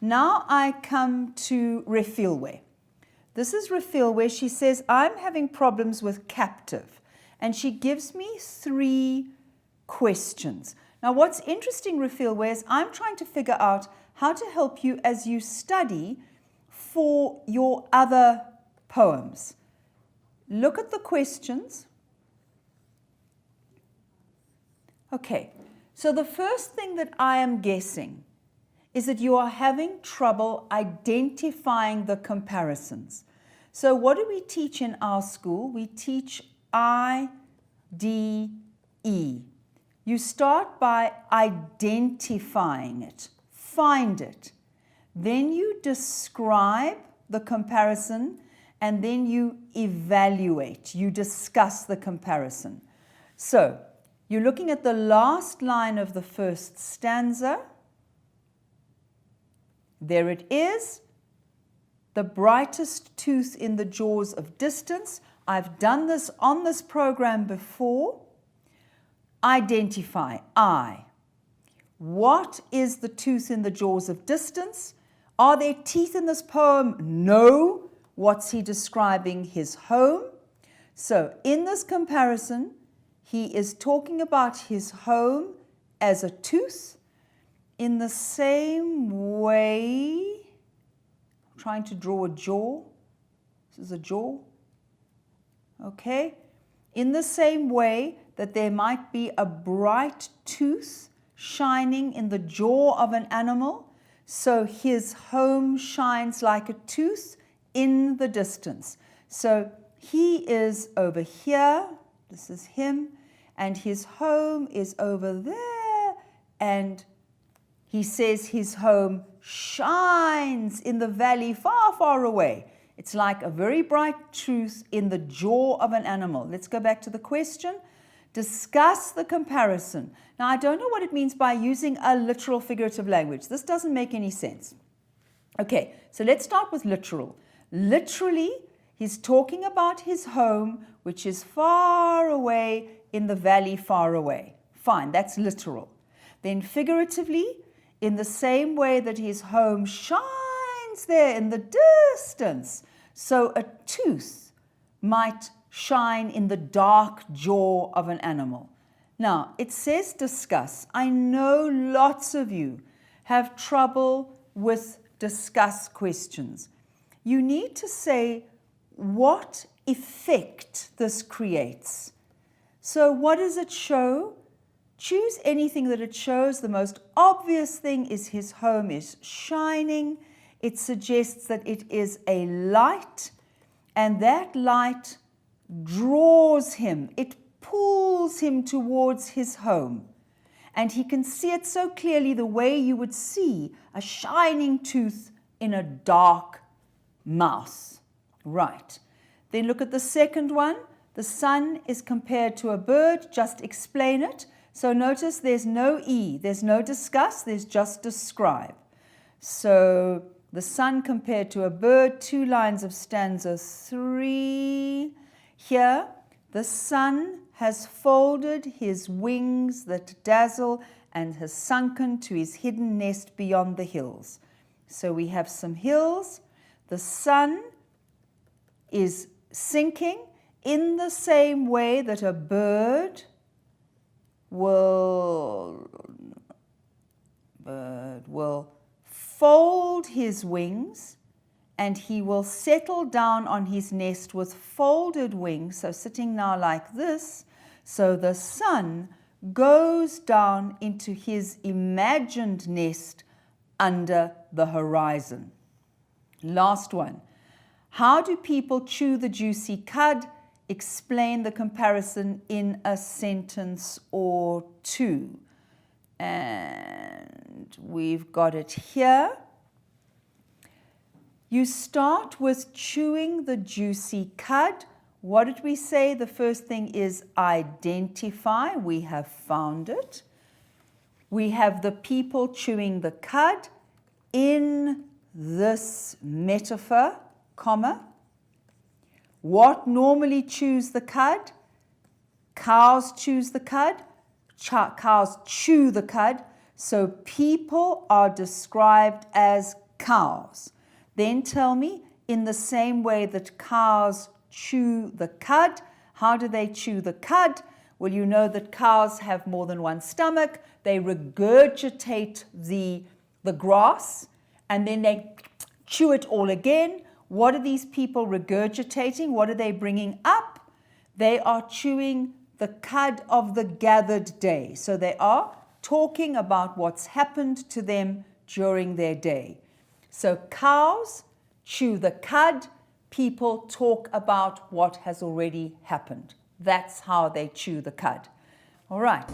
Now I come to Refilwe. This is Refilwe. She says, I'm having problems with captive. And she gives me 3 questions. Now, what's interesting, Refilwe, is I'm trying to figure out how to help you as you study for your other poems. Look at the questions. Okay, so the first thing that I am guessing is that you are having trouble identifying the comparisons. So what do we teach in our school? We teach IDE. You start by identifying it, find it. Then you describe the comparison, and then you evaluate, you discuss the comparison. So you're looking at the last line of the first stanza. There it is, the brightest tooth in the jaws of distance. I've done this on this program before. Identify, I. What is the tooth in the jaws of distance? Are there teeth in this poem? No. What's he describing? His home. So in this comparison, he is talking about his home as a tooth. In the same way, I'm trying to draw a jaw. This is a jaw. Okay. In the same way that there might be a bright tooth shining in the jaw of an animal, so his home shines like a tooth in the distance. So he is over here, this is him, and his home is over there, and he says his home shines in the valley far, far away. It's like a very bright tooth in the jaw of an animal. Let's go back to the question. Discuss the comparison. Now, I don't know what it means by using a literal figurative language. This doesn't make any sense. Okay, so let's start with literal. Literally, he's talking about his home, which is far away in the valley far away. Fine, that's literal. Then figuratively, in the same way that his home shines there in the distance, so a tooth might shine in the dark jaw of an animal. Now, it says discuss. I know lots of you have trouble with discuss questions. You need to say what effect this creates. So what does it show? Choose anything that it shows. The most obvious thing is his home is shining. It suggests that it is a light, and that light draws him. It pulls him towards his home. And he can see it so clearly the way you would see a shining tooth in a dark mouth. Right. Then look at the second one. The sun is compared to a bird. Just explain it. So notice there's no E. There's no discuss. There's just describe. So the sun compared to a bird. 2 lines of stanza 3. Here, the sun has folded his wings that dazzle and has sunken to his hidden nest beyond the hills. So we have some hills. The sun is sinking in the same way that a bird will fold his wings, and he will settle down on his nest with folded wings, so sitting now like this. So the sun goes down into his imagined nest under the horizon. Last one. How do people chew the juicy cud? Explain the comparison in a sentence or 2. And we've got it here. You start with chewing the juicy cud. What did we say? The first thing is identify. We have found it. We have the people chewing the cud in this metaphor, comma. What normally chews the cud? Cows chews the cud. Cows chew the cud. So people are described as cows. Then tell me, in the same way that cows chew the cud, how do they chew the cud? Well, you know that cows have more than one stomach. They regurgitate the grass, and then they chew it all again. What are these people regurgitating? What are they bringing up? They are chewing the cud of the gathered day. So they are talking about what's happened to them during their day. So cows chew the cud. People talk about what has already happened. That's how they chew the cud. All right.